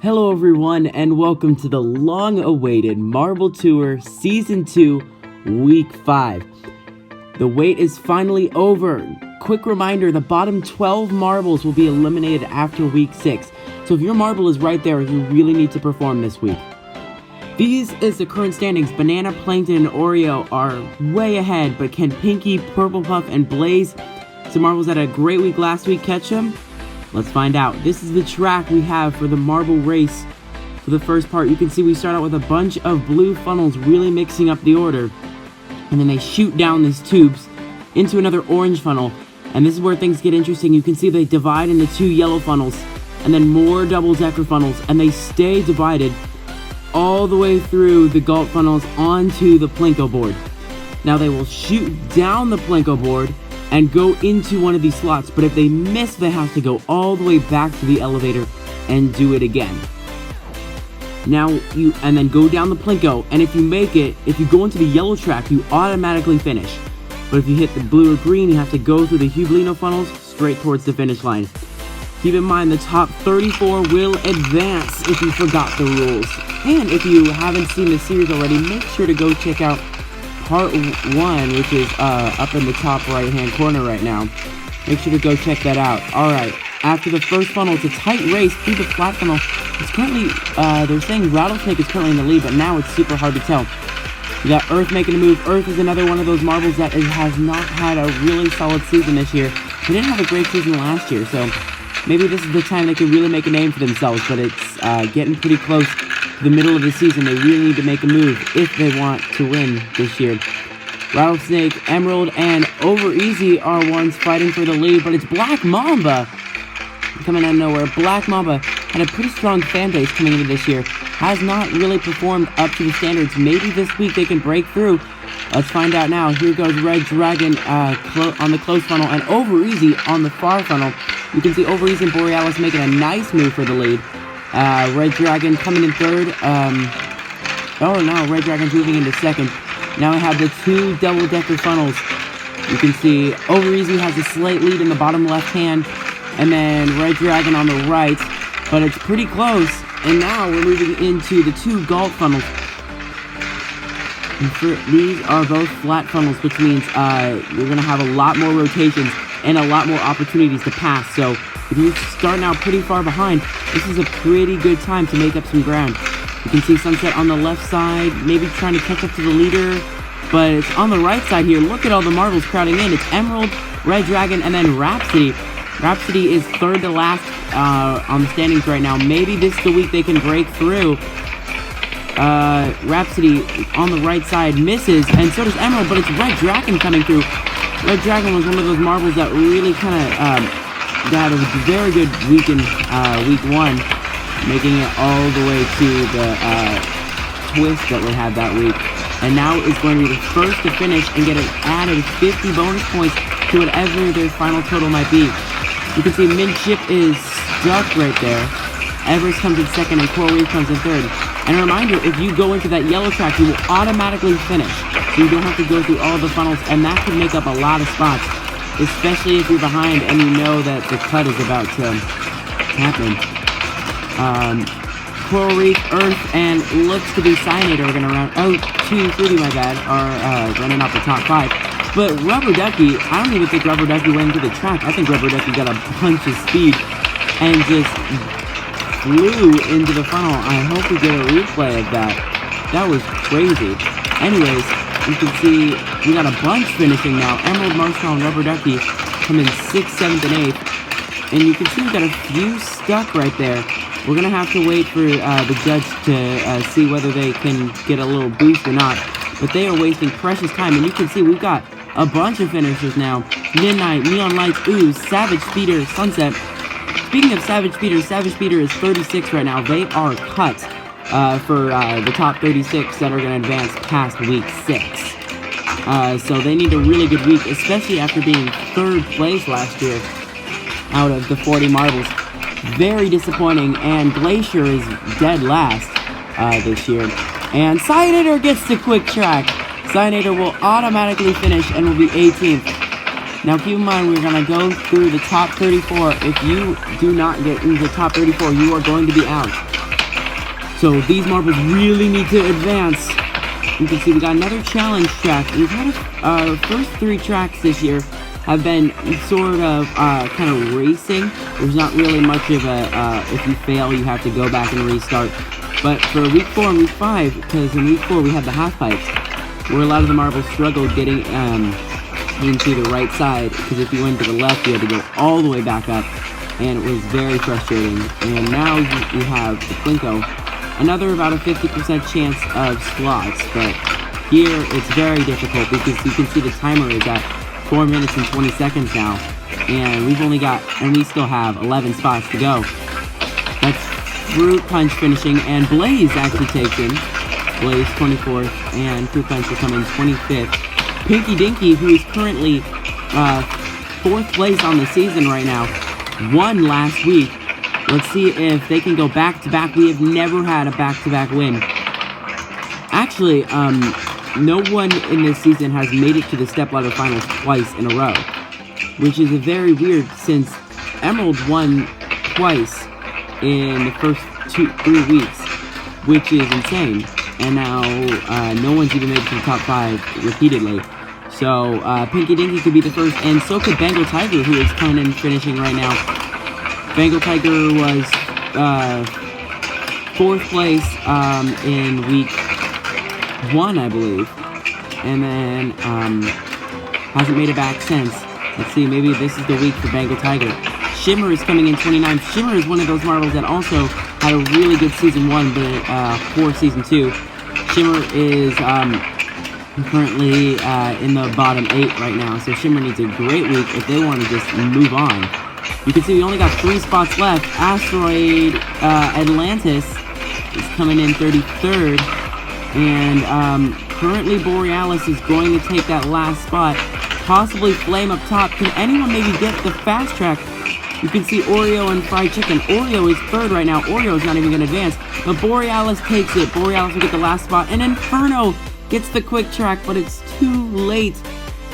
Hello everyone and welcome to the long-awaited Marble Tour Season 2, Week 5. The wait is finally over. Quick reminder, the bottom 12 marbles will be eliminated after Week 6. So if your marble is right there, you really need to perform this week. These is the current standings. Banana, Plankton, and Oreo are way ahead, but can Pinky, Purple Puff, and Blaze, some marbles that had a great week last week, catch them? Let's find out. This is the track we have for the marble race. For the first part, you can see we start out with a bunch of blue funnels really mixing up the order. And then they shoot down these tubes into another orange funnel. And this is where things get interesting. You can see they divide into two yellow funnels and then more double-decker funnels. And they stay divided all the way through the gulp funnels onto the Plinko board. Now they will shoot down the Plinko board and go into one of these slots, but if they miss, they have to go all the way back to the elevator and do it again. And then go down the Plinko, and if you make it, if you go into the yellow track, you automatically finish. But if you hit the blue or green, you have to go through the Hublino funnels straight towards the finish line. Keep in mind, the top 34 will advance if you forgot the rules. And if you haven't seen the series already, make sure to go check out Part 1, which is up in the top right-hand corner right now. Make sure to go check that out. Alright, after the first funnel, it's a tight race through the flat funnel. It's currently, they're saying Rattlesnake is currently in the lead, but now it's super hard to tell. You got Earth making a move. Earth is another one of those marbles that has not had a really solid season this year. They didn't have a great season last year, so maybe this is the time they can really make a name for themselves, but it's getting pretty close. The middle of the season, they really need to make a move if they want to win this year. Rattlesnake, Emerald, and Over Easy are ones fighting for the lead, but it's Black Mamba coming out of nowhere. Black Mamba had a pretty strong fan base coming into this year. Has not really performed up to the standards. Maybe this week they can break through. Let's find out now. Here goes Red Dragon on the close funnel and Over Easy on the far funnel. You can see Over Easy and Borealis making a nice move for the lead. Red Dragon coming in third. Oh no, Red Dragon's moving into second. Now we have the two double-decker funnels. You can see Over Easy has a slight lead in the bottom left hand, and then Red Dragon on the right, but it's pretty close. And now we're moving into the two gulp funnels. These are both flat funnels, which means you're going to have a lot more rotations and a lot more opportunities to pass. So if you start now pretty far behind, this is a pretty good time to make up some ground. You can see Sunset on the left side, maybe trying to catch up to the leader, but it's on the right side here. Look at all the marbles crowding in. It's Emerald, Red Dragon, and then Rhapsody. Rhapsody is third to last on the standings right now. Maybe this is the week they can break through. Rhapsody on the right side misses, and so does Emerald, but it's Red Dragon coming through. Red Dragon was one of those marbles that really kind of got a very good week in week 1, making it all the way to the twist that we had that week. And now is going to be the first to finish and get an added 50 bonus points to whatever their final total might be. You can see Midship is stuck right there. Everest comes in second and Coral Reef comes in third. And a reminder, if you go into that yellow track, you will automatically finish. So you don't have to go through all the funnels, and that could make up a lot of spots, especially if you're behind and you know that the cut is about to happen. Coral Reef, Earth, and looks to be Cyanide are going to round. Oh, 2, 3, my bad, are running off the top 5. But Rubber Ducky, I don't even think Rubber Ducky went into the track. I think Rubber Ducky got a bunch of speed and just flew into the funnel. I hope we get a replay of that. That was crazy. Anyways, you can see we got a bunch finishing now. Emerald, Marshall, and Rubber Ducky come in 6th, 7th, and 8th. And you can see we got a few stuck right there. We're going to have to wait for the judge to see whether they can get a little boost or not. But they are wasting precious time. And you can see we've got a bunch of finishers now. Midnight, Neon Lights, Ooze, Savage Speeder, Sunset. Speaking of Savage Speeder is 36 right now. They are cut for the top 36 that are going to advance past week 6. So they need a really good week, especially after being 3rd place last year out of the 40 marbles. Very disappointing, and Glacier is dead last this year. And Cyanator gets the quick track. Cyanator will automatically finish and will be 18th. Now keep in mind, we're going to go through the top 34. If you do not get into the top 34, you are going to be out. So these marbles really need to advance. You can see we got another challenge track. We've had our first 3 tracks this year have been sort of kind of racing. There's not really much of a, if you fail, you have to go back and restart. But for week 4 and week 5, because in week 4 we had the half pipes, where a lot of the marbles struggled getting into the right side, because if you went to the left, you had to go all the way back up, and it was very frustrating. And now you have the Plinko, another about a 50% chance of slots, but here it's very difficult because you can see the timer is at 4 minutes and 20 seconds now, and we still have 11 spots to go. That's Fruit Punch finishing, and Blaze actually takes in. Blaze 24th, and Fruit Punch will come in 25th. Pinky Dinky, who is currently 4th place on the season right now, won last week. Let's see if they can go back-to-back. We have never had a back-to-back win. Actually, no one in this season has made it to the Stepladder Finals twice in a row, which is very weird since Emerald won twice in the first 3 weeks, which is insane. And now no one's even made it to the top 5 repeatedly. So Pinky Dinky could be the first, and so could Bengal Tiger, who is coming in finishing right now. Bengal Tiger was 4th place in week 1, I believe, and then hasn't made it back since. Let's see, maybe this is the week for Bengal Tiger. Shimmer is coming in 29th. Shimmer is one of those marbles that also had a really good season 1, but poor season 2. Shimmer is currently in the bottom 8 right now, so Shimmer needs a great week if they want to just move on. You can see we only got 3 spots left. Asteroid Atlantis is coming in 33rd, and currently Borealis is going to take that last spot. Possibly Flame up top. Can anyone maybe get the fast track? You can see Oreo and Fried Chicken. Oreo is 3rd right now. Oreo is not even going to advance, but Borealis takes it. Borealis will get the last spot, and Inferno gets the quick track, but it's too late.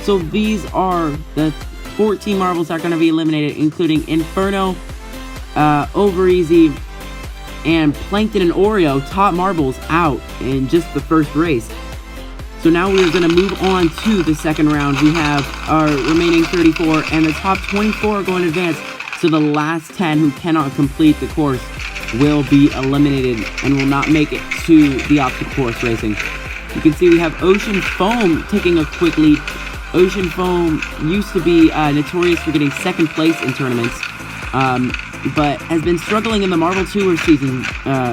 So these are the 14 marbles that are going to be eliminated, including Inferno, Over Easy, and Plankton and Oreo, top marbles, out in just the first race. So now we're going to move on to the second round. We have our remaining 34, and the top 24 are going to advance. So the last 10 who cannot complete the course will be eliminated and will not make it to the optic course racing. You can see we have Ocean Foam taking a quick lead. Ocean Foam used to be notorious for getting 2nd place in tournaments, but has been struggling in the Marble Tour season,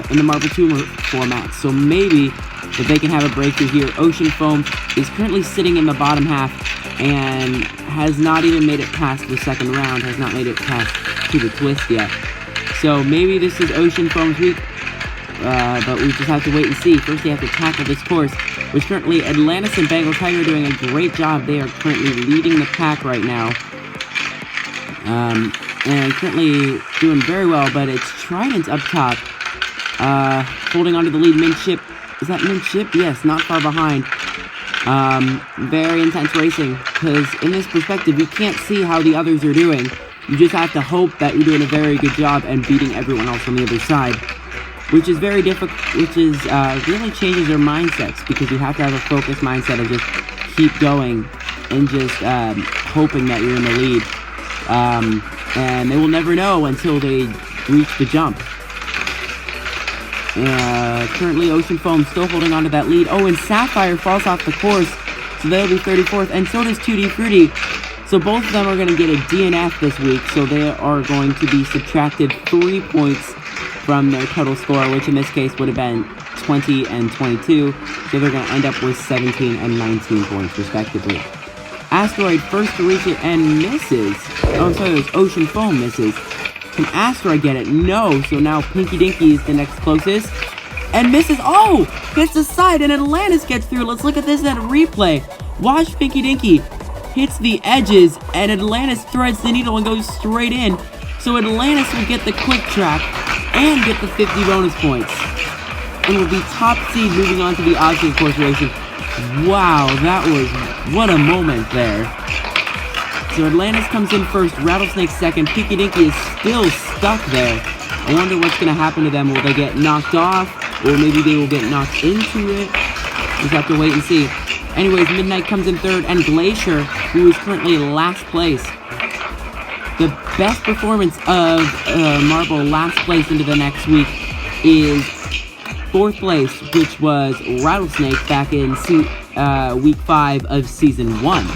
in the Marble Tour format. So maybe if they can have a breakthrough here. Ocean Foam is currently sitting in the bottom half and has not even made it past the second round, has not made it past to the twist yet. So maybe this is Ocean Foam's week, but we just have to wait and see. First, they have to tackle this course, which currently Atlantis and Bengal Tiger are doing a great job. They are currently leading the pack right now, and currently doing very well, but it's Trident up top, holding onto the lead. Midship, is that Midship? Yes, not far behind. Very intense racing, because in this perspective, you can't see how the others are doing. You just have to hope that you're doing a very good job and beating everyone else on the other side, which is very difficult, which is really changes their mindsets, because you have to have a focused mindset of just keep going and just hoping that you're in the lead. And they will never know until they reach the jump. Currently, Ocean Foam still holding on to that lead. Oh, and Sapphire falls off the course, so they'll be 34th, and so does 2D Fruity. So both of them are going to get a DNF this week, so they are going to be subtracted 3 points from their total score, which in this case would have been 20 and 22, so they're going to end up with 17 and 19 points, respectively. Asteroid first to reach it and misses. Oh, I'm sorry, it was Ocean Foam misses. Can Asteroid get it? No, so now Pinky Dinky is the next closest, and misses. Oh, hits the side, and Atlantis gets through. Let's look at this at a replay. Watch Pinky Dinky. Hits the edges, and Atlantis threads the needle and goes straight in. So Atlantis will get the quick track and get the 50 bonus points, and will be top seed moving on to the obstacle course racing. Wow, that was, what a moment there. So Atlantis comes in first, Rattlesnake second, Pinky Dinky is still stuck there. I wonder what's going to happen to them. Will they get knocked off? or maybe they will get knocked into it. Just have to wait and see. Anyways, Midnight comes in third, and Glacier, who is currently last place. The best performance of Marble last place into the next week is fourth place, which was Rattlesnake back in week 5 of season 1.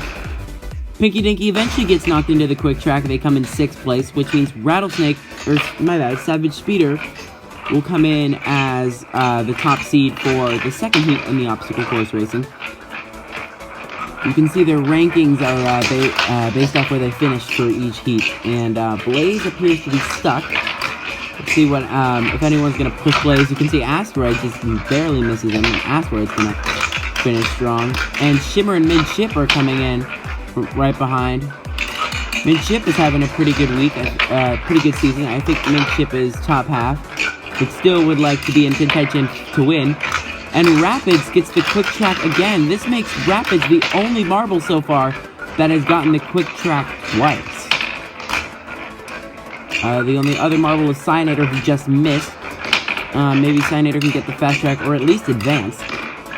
Pinky Dinky eventually gets knocked into the quick track. They come in 6th place, which means Rattlesnake, or my bad, Savage Speeder will come in as the top seed for the second heat in the obstacle course racing. You can see their rankings are based off where they finished for each heat, and Blaze appears to be stuck. Let's see what if anyone's gonna push Blaze. You can see Asteroid just barely misses him, and Asteroid's gonna finish strong. And Shimmer and Midship are coming in right behind. Midship is having a pretty good week, pretty good season. I think Midship is top half, but still would like to be in contention to win. And Rapids gets the quick track again. This makes Rapids the only Marble so far that has gotten the quick track twice. The only other Marble is Cyanator, who just missed. Maybe Cyanator can get the fast track, or at least advance.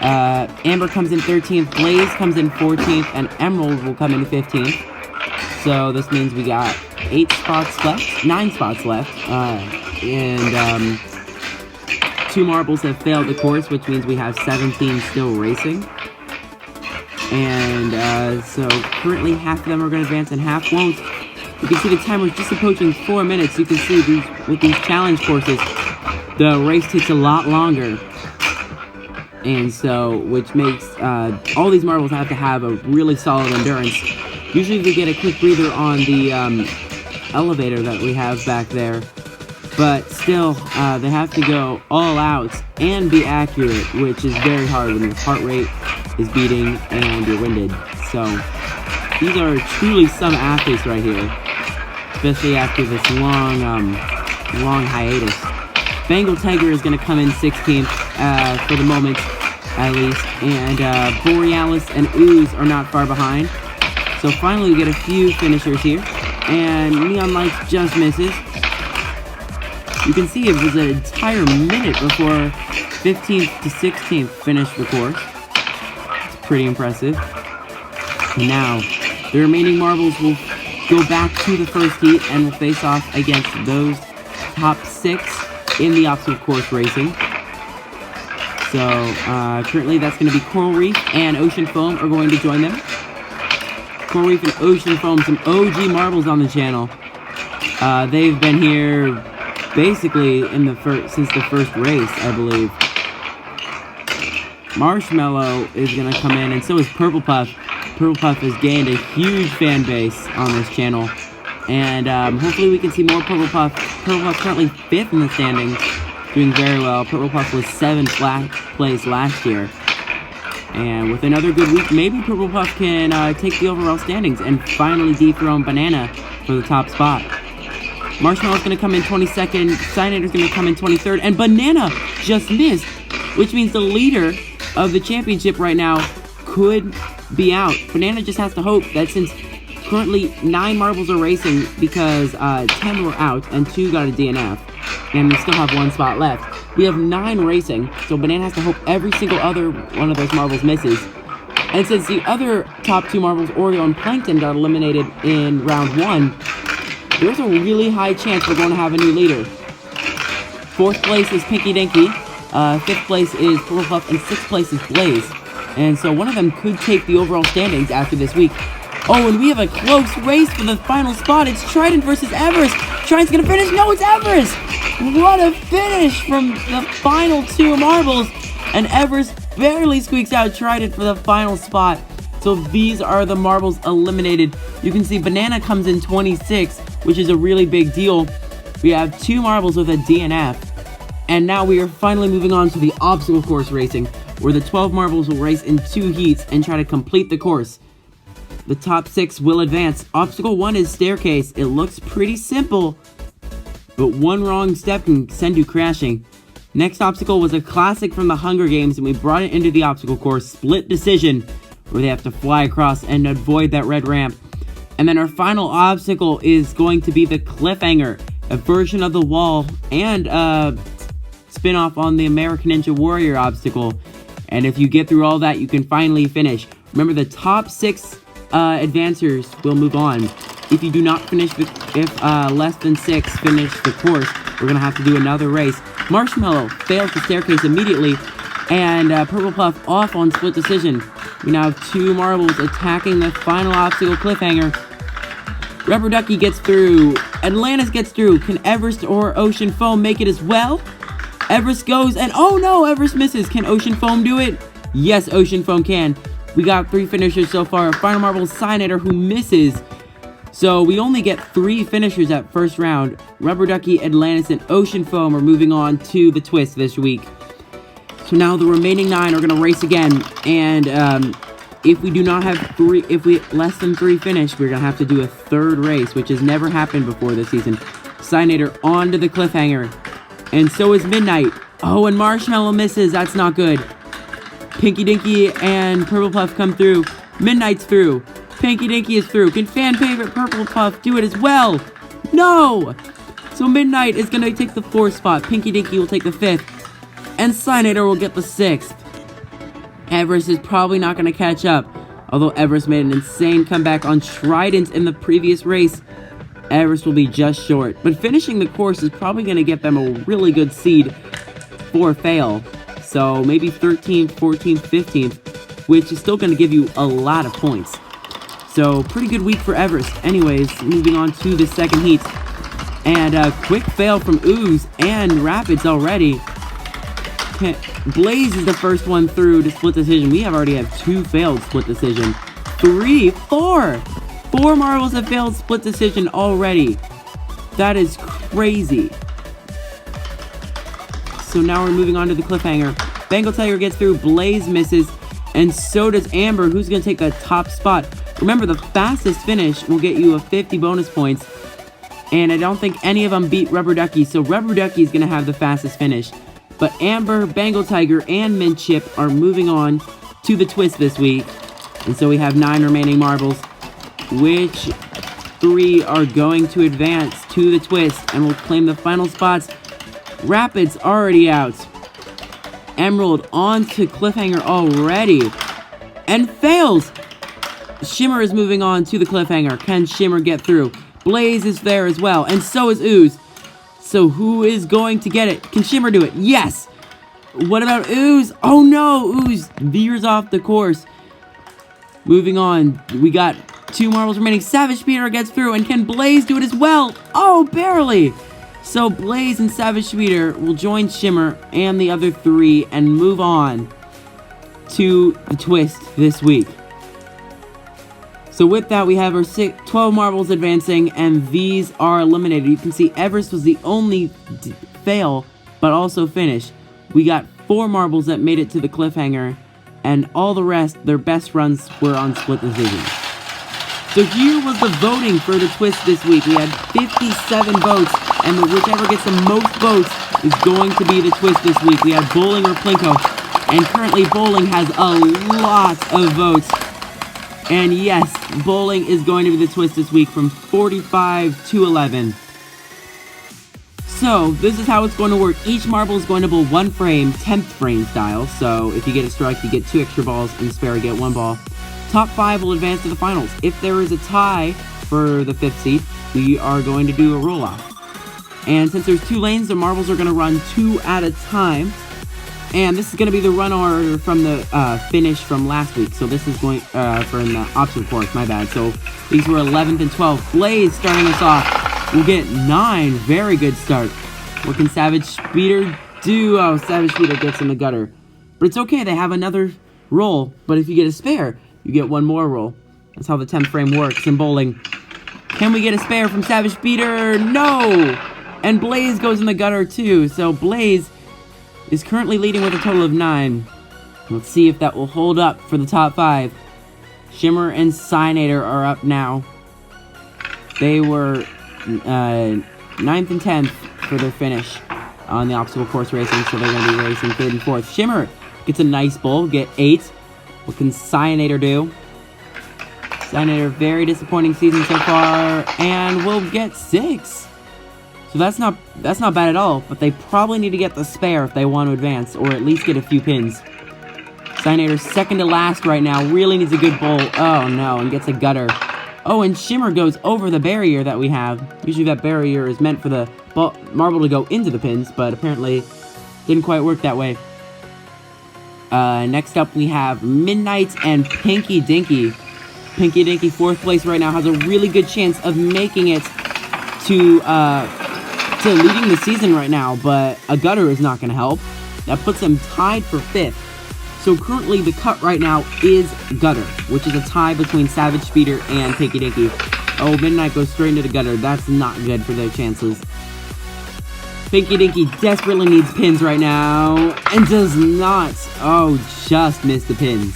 Amber comes in 13th, Blaze comes in 14th, and Emerald will come in 15th. So this means we got 9 spots left. And 2 Marbles have failed the course, which means we have 17 still racing. And so currently half of them are going to advance and half won't. You can see the timer is just approaching 4 minutes. You can see with these challenge courses, the race takes a lot longer. And so, which makes all these Marbles have to have a really solid endurance. Usually we get a quick breather on the elevator that we have back there. But still, they have to go all out and be accurate, which is very hard when your heart rate is beating and you're winded. So, these are truly some athletes right here, especially after this long hiatus. Bengal Tiger is going to come in 16th for the moment, at least, and Borealis and Ooze are not far behind. So finally, we get a few finishers here, and Neon Lights just misses. You can see it was an entire minute before 15th to 16th finished the course. It's pretty impressive. Now, the remaining Marbles will go back to the first heat and will face off against those top 6 in the obstacle course racing. So, currently that's going to be Coral Reef and Ocean Foam are going to join them. Coral Reef and Ocean Foam, some OG Marbles on the channel. They've been here basically since the first race, I believe. Marshmallow is going to come in, and so is Purple Puff. Purple Puff has gained a huge fan base on this channel, and hopefully we can see more Purple Puff. Purple Puff currently 5th in the standings, doing very well. Purple Puff was 7th place last year, and with another good week, maybe Purple Puff can take the overall standings and finally dethrone Banana for the top spot. Marshmallow's going to come in 22nd, Cyanator's going to come in 23rd, and Banana just missed, which means the leader of the championship right now could be out. Banana just has to hope that since currently 9 Marbles are racing because 10 were out and 2 got a DNF, and we still have 1 spot left. We have 9 racing, so Banana has to hope every single other one of those Marbles misses. And since the other top 2 Marbles, Oreo and Plankton, got eliminated in round 1, there's a really high chance we're going to have a new leader. 4th place is Pinky Dinky, 5th place is Purple Puff, and 6th place is Blaze. And so one of them could take the overall standings after this week. Oh, and we have a close race for the final spot. It's Trident versus Everest. Trident's going to finish. No, it's Everest. What a finish from the final 2 Marbles. And Everest barely squeaks out Trident for the final spot. So these are the Marbles eliminated. You can see Banana comes in 26, which is a really big deal. We have 2 Marbles with a DNF. And now we are finally moving on to the obstacle course racing, where the 12 Marbles will race in 2 heats and try to complete the course. The top 6 will advance. Obstacle 1 is Staircase. It looks pretty simple, but one wrong step can send you crashing. Next obstacle was a classic from the Hunger Games, and we brought it into the obstacle course, Split Decision, where they have to fly across and avoid that red ramp. And then our final obstacle is going to be the Cliffhanger, a version of the wall and spin-off on the American Ninja Warrior obstacle. And if you get through all that, you can finally finish. Remember, the top 6 advancers will move on. If you do not finish, if less than 6 finish the course, we're going to have to do another race. Marshmallow fails the staircase immediately, and Purple Puff off on split decision. We now have 2 marbles attacking the final obstacle cliffhanger. Rubber Ducky gets through. Atlantis gets through. Can Everest or Ocean Foam make it as well? Everest goes, and oh no, Everest misses. Can Ocean Foam do it? Yes, Ocean Foam can. We got 3 finishers so far. Final marble is Cyanator, who misses. So we only get 3 finishers at first round. Rubber Ducky, Atlantis, and Ocean Foam are moving on to the twist this week. So now the remaining 9 are going to race again. And if we do not have 3, if we less than 3 finish, we're going to have to do a 3rd race, which has never happened before this season. Cyanator onto the cliffhanger. And so is Midnight. Oh, and Marshmallow misses. That's not good. Pinky Dinky and Purple Puff come through. Midnight's through. Pinky Dinky is through. Can fan favorite Purple Puff do it as well? No! So Midnight is going to take the 4th spot. Pinky Dinky will take the 5th. And Cyanator will get the 6th. Everest is probably not going to catch up. Although Everest made an insane comeback on Trident in the previous race, Everest will be just short. But finishing the course is probably going to get them a really good seed for fail. So maybe 13th, 14th, 15th, which is still going to give you a lot of points. So pretty good week for Everest. Anyways, moving on to the second heat. And a quick fail from Ooze and Rapids already. Blaze is the first one through to split decision. We already have 2 failed split decision. 3, 4. 4 marbles have failed split decision already. That is crazy. So now we're moving on to the cliffhanger. Bengal Tiger gets through, Blaze misses, and so does Amber, who's going to take the top spot. Remember, the fastest finish will get you a 50 bonus points, and I don't think any of them beat Rubber Ducky, so Rubber Ducky is going to have the fastest finish. But Amber, Bengal Tiger, and Mint Chip are moving on to the twist this week. And so we have 9 remaining marbles, which 3 are going to advance to the twist and will claim the final spots. Rapids already out. Emerald on to cliffhanger already. And fails! Shimmer is moving on to the cliffhanger. Can Shimmer get through? Blaze is there as well, and so is Ooze. So who is going to get it? Can Shimmer do it? Yes! What about Ooze? Oh no! Ooze veers off the course. Moving on. We got 2 marbles remaining. Savage Speeder gets through. And can Blaze do it as well? Oh, barely! So Blaze and Savage Speeder will join Shimmer and the other 3 and move on to the twist this week. So with that, we have our 12 marbles advancing, and these are eliminated. You can see Everest was the only fail, but also finish. We got 4 marbles that made it to the cliffhanger, and all the rest, their best runs were on split decision. So here was the voting for the twist this week. We had 57 votes, and whichever gets the most votes is going to be the twist this week. We had Bowling or Plinko, and currently Bowling has a lot of votes. And yes, Bowling is going to be the twist this week from 45 to 11. So, this is how it's going to work. Each marble is going to bowl 1 frame, 10th frame style. So, if you get a strike, you get 2 extra balls, and spare, you get 1 ball. Top 5 will advance to the finals. If there is a tie for the 5th seed, we are going to do a roll-off. And since there's 2 lanes, the marbles are going to run 2 at a time. And this is going to be the run order from the finish from last week. So this is going for the obstacle course, my bad. So these were 11th and 12th. Blaze starting us off. We'll get 9. Very good start. What can Savage Speeder do? Oh, Savage Speeder gets in the gutter. But it's okay. They have another roll. But if you get a spare, you get 1 more roll. That's how the 10th frame works in bowling. Can we get a spare from Savage Speeder? No! And Blaze goes in the gutter too. So Blaze is currently leading with a total of 9. Let's see if that will hold up for the top 5. Shimmer and Cyanator are up now. They were 9th and 10th for their finish on the obstacle course racing, so they're going to be racing 3rd and 4th. Shimmer gets a nice bowl, get 8. What can Cyanator do? Cyanator, very disappointing season so far, and will get 6. So that's not bad at all, but they probably need to get the spare if they want to advance, or at least get a few pins. Cyanator second to last right now, really needs a good bowl. Oh no, and gets a gutter. Oh, and Shimmer goes over the barrier that we have. Usually that barrier is meant for the marble to go into the pins, but apparently didn't quite work that way. Next up we have Midnight and Pinky Dinky. Pinky Dinky, 4th place right now, has a really good chance of making it to leading the season right now, but a gutter is not going to help. That puts them tied for 5th. So currently the cut right now is gutter, which is a tie between Savage Speeder and Pinky Dinky. Oh, Midnight goes straight into the gutter. That's not good for their chances. Pinky Dinky desperately needs pins right now, and does not. Oh, just missed the pins.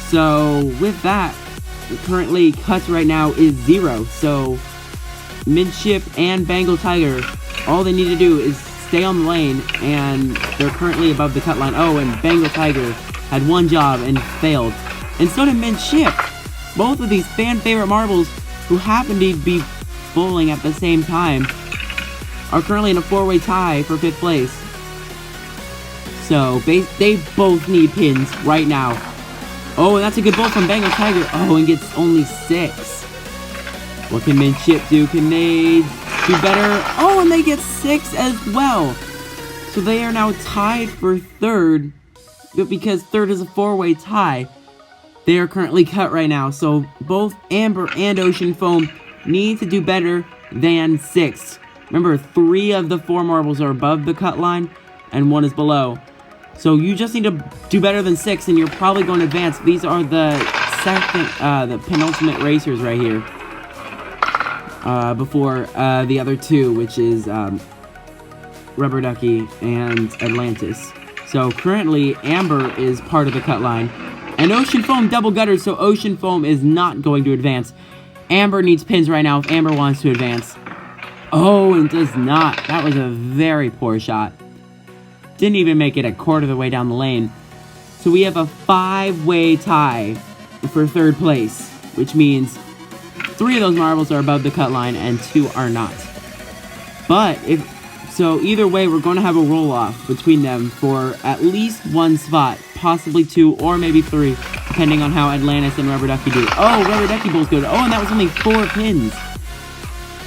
So with that, currently cuts right now is 0. So Midship and Bengal Tiger, all they need to do is stay on the lane, and they're currently above the cut line. Oh, and Bengal Tiger had one job and failed. And so did Midship. Both of these fan-favorite marbles, who happen to be bowling at the same time, are currently in a 4-way tie for 5th place. So they both need pins right now. Oh, and that's a good bowl from Bengal Tiger. Oh, and gets only 6. What can Midship do? Can they do better? Oh, and they get 6 as well. So they are now tied for 3rd. But because 3rd is a 4-way tie, they are currently cut right now. So both Amber and Ocean Foam need to do better than 6th. Remember, 3 of the 4 marbles are above the cut line, and 1 is below. So you just need to do better than 6, and you're probably going to advance. These are the the penultimate racers right here. Before the other 2, which is Rubber Ducky and Atlantis. So currently, Amber is part of the cut line. And Ocean Foam double gutters, so Ocean Foam is not going to advance. Amber needs pins right now if Amber wants to advance. Oh, and does not. That was a very poor shot. Didn't even make it a quarter of the way down the lane. So we have a 5-way tie for 3rd place, which means 3 of those marbles are above the cut line and 2 are not. But so either way, we're going to have a roll-off between them for at least 1 spot, possibly 2 or maybe 3, depending on how Atlantis and Rubber Ducky do. Oh, Rubber Ducky bowls good. Oh, and that was only 4 pins.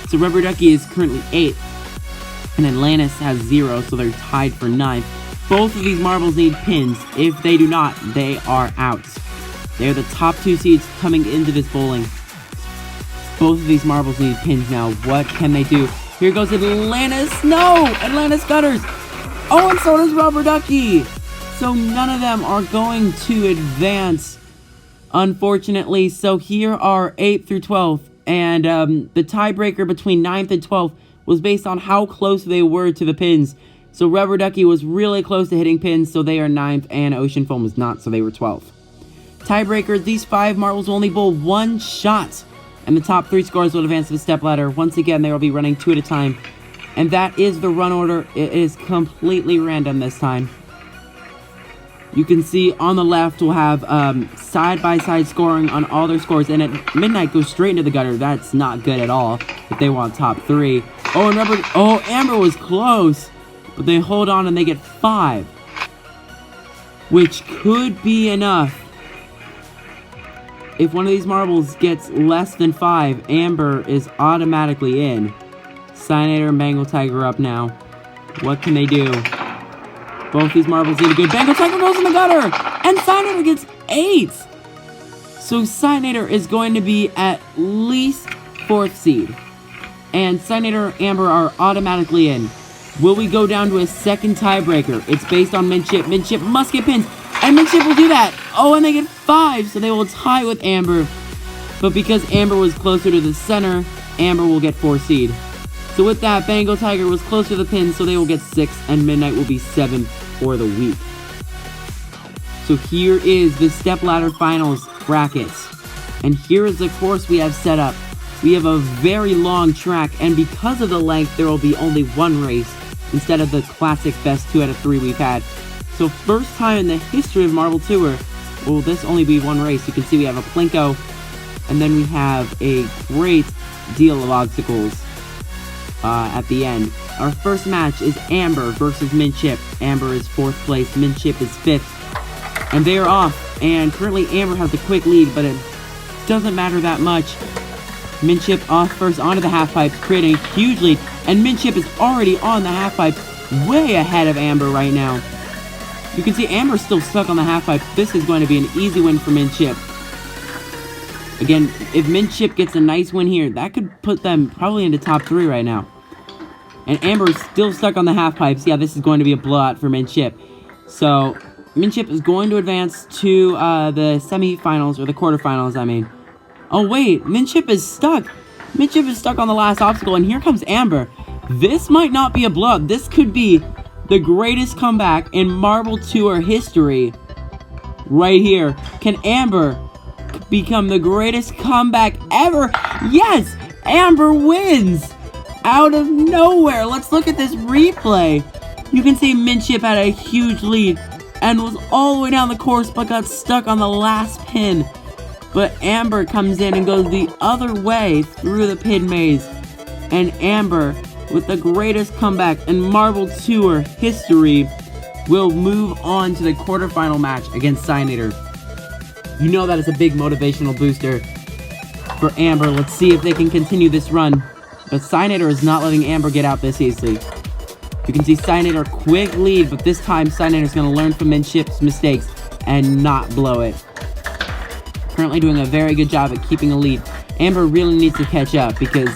So Rubber Ducky is currently 8th, and Atlantis has 0, so they're tied for 9th. Both of these marbles need pins. If they do not, they are out. They are the top 2 seeds coming into this bowling. Both of these marbles need pins now. What can they do? Here goes Atlantis. No! Atlantis gutters. Oh, and so does Rubber Ducky. So none of them are going to advance, unfortunately. So here are 8th through 12th. And the tiebreaker between 9th and 12th was based on how close they were to the pins. So Rubber Ducky was really close to hitting pins, so they are 9th, and Ocean Foam was not, so they were 12th. Tiebreaker, these 5 marbles will only bowl 1 shot, and the top 3 scores will advance to the stepladder. Once again, they will be running 2 at a time, and that is the run order. It is completely random this time. You can see on the left we'll have side-by-side scoring on all their scores, and at Midnight goes straight into the gutter. That's not good at all if they want top 3. Oh, and Amber was close, but they hold on and they get 5, which could be enough. If one of these marbles gets less than 5, Amber is automatically in. Cyanator and Bengal Tiger up now. What can they do? Both these marbles need a good. Bengal Tiger goes in the gutter! And Cyanator gets 8! So Cyanator is going to be at least 4th seed. And Cyanator and Amber are automatically in. Will we go down to a second tiebreaker? It's based on Midship. Midship must get pins. And Midship will do that. Oh, and they get 5, so they will tie with Amber. But because Amber was closer to the center, Amber will get 4th seed. So with that, Bengal Tiger was closer to the pin, so they will get 6, and Midnight will be 7 for the week. So here is the Stepladder Finals brackets. And here is the course we have set up. We have a very long track, and because of the length, there will be only 1 race instead of the classic best 2 out of 3 we've had. So first time in the history of Marble Tour will this only be 1 race. You can see we have a Plinko, and then we have a great deal of obstacles. at the end. Our first match is Amber versus Minchip. Amber is 4th place, Minchip is 5th. And they are off, and currently Amber has a quick lead, but it doesn't matter that much. Minchip off first onto the half-pipe, creating a huge lead, and Minchip is already on the half-pipe, way ahead of Amber right now. You can see Amber's still stuck on the half-pipe. This is going to be an easy win for Minchip. Again, if Minchip gets a nice win here, that could put them probably into top 3 right now. And Amber's still stuck on the half-pipes. Yeah, this is going to be a blowout for Minchip. So, Minchip is going to advance to the semifinals, or the quarterfinals, I mean. Oh, wait, Minchip is stuck. Minchip is stuck on the last obstacle, and here comes Amber. This might not be a blowout. This could be the greatest comeback in Marble Tour history. Right here. Can Amber become the greatest comeback ever? Yes! Amber wins! Out of nowhere. Let's look at this replay. You can see Minchip had a huge lead and was all the way down the course, but got stuck on the last pin. But Amber comes in and goes the other way through the pin maze. And Amber, with the greatest comeback in Marble Tour history, will move on to the quarterfinal match against Cynator. You know that is a big motivational booster for Amber. Let's see if they can continue this run. But Cynator is not letting Amber get out this easily. You can see Cynator quick lead, but this time Cynator is going to learn from Minchip's mistakes and not blow it. Currently doing a very good job at keeping a lead. Amber really needs to catch up because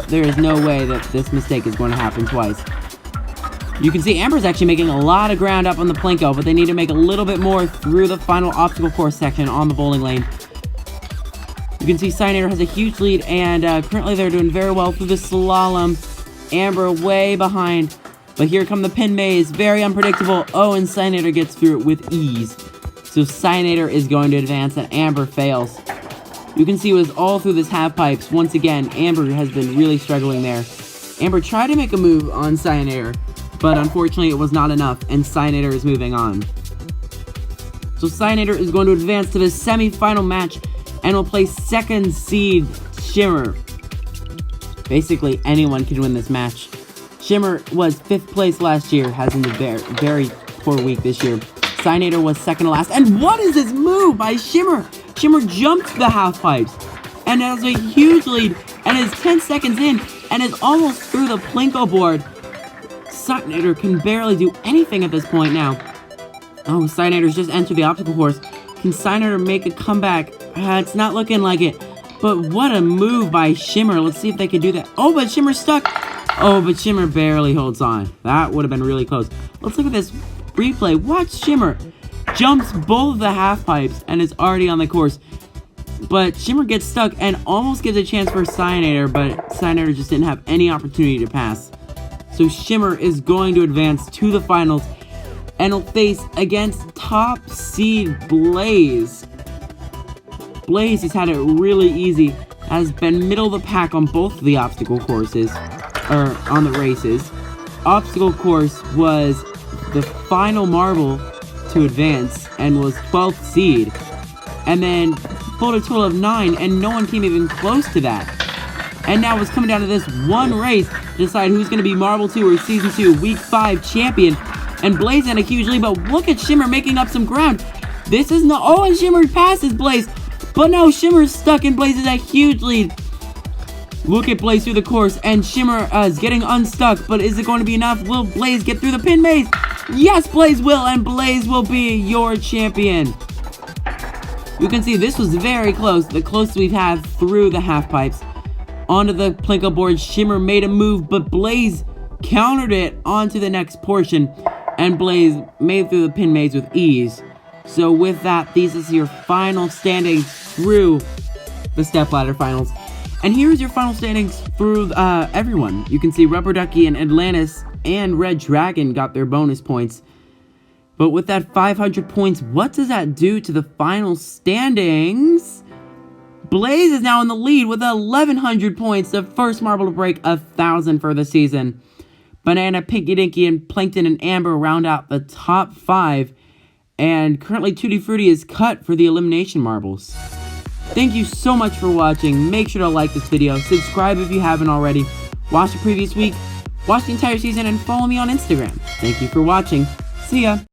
there is no way that this mistake is going to happen twice. You can see Amber's actually making a lot of ground up on the Plinko, but they need to make a little bit more through the final obstacle course section on the bowling lane. You can see Cynator has a huge lead, and currently they're doing very well through the slalom. Amber way behind, but here come the pin maze, very unpredictable. Oh, and Cynator gets through it with ease. So Cynator is going to advance, and Amber fails. You can see it was all through this half pipes. Once again, Amber has been really struggling there. Amber tried to make a move on Cynator, but unfortunately it was not enough, and Cynator is moving on. So Cynator is going to advance to the semi-final match, and will play 2nd seed Shimmer. Basically, anyone can win this match. Shimmer was 5th place last year, has been a very poor week this year. Cynator was 2nd to last, and what is this move by Shimmer? Shimmer jumped the half pipes, and has a huge lead, and is 10 seconds in, and is almost through the Plinko board. Cynator can barely do anything at this point now. Oh, Cynator's just entered the obstacle course. Can Cynator make a comeback? It's not looking like it. But what a move by Shimmer. Let's see if they can do that. Oh, but Shimmer's stuck. Oh, but Shimmer barely holds on. That would have been really close. Let's look at this replay. Watch Shimmer. Jumps both of the half pipes and is already on the course. But Shimmer gets stuck and almost gives a chance for Cynator, but Cynator just didn't have any opportunity to pass. So Shimmer is going to advance to the finals and will face against top seed Blaze. Blaze has had it really easy, has been middle of the pack on both of the obstacle courses, or on the races. Obstacle course was the final marble to advance and was 12th seed, and then pulled a total of 9, and no one came even close to that. And now it's coming down to this one race to decide who's going to be Marble Tour Season 2 Week 5 champion. And Blaze had a huge lead, but look at Shimmer making up some ground. This is not... Oh, and Shimmer passes Blaze. But no, Shimmer's stuck, and Blaze has a huge lead. Look at Blaze through the course, and Shimmer is getting unstuck. But is it going to be enough? Will Blaze get through the pin maze? Yes, Blaze will, and Blaze will be your champion. You can see this was very close, the closest we've had through the half pipes. Onto the Plinko board, Shimmer made a move, but Blaze countered it onto the next portion, and Blaze made through the pin maze with ease. So with that, these is your final standings through the Stepladder Finals. And here's your final standings through everyone. You can see Rubber Ducky and Atlantis and Red Dragon got their bonus points. But with that 500 points, what does that do to the final standings? Blaze is now in the lead with 1,100 points, the first marble to break 1,000 for the season. Banana, Pinky Dinky, and Plankton and Amber round out the top 5. And currently Tutti Frutti is cut for the elimination marbles. Thank you so much for watching. Make sure to like this video, subscribe if you haven't already. watch the previous week, watch the entire season, and follow me on Instagram. Thank you for watching. See ya!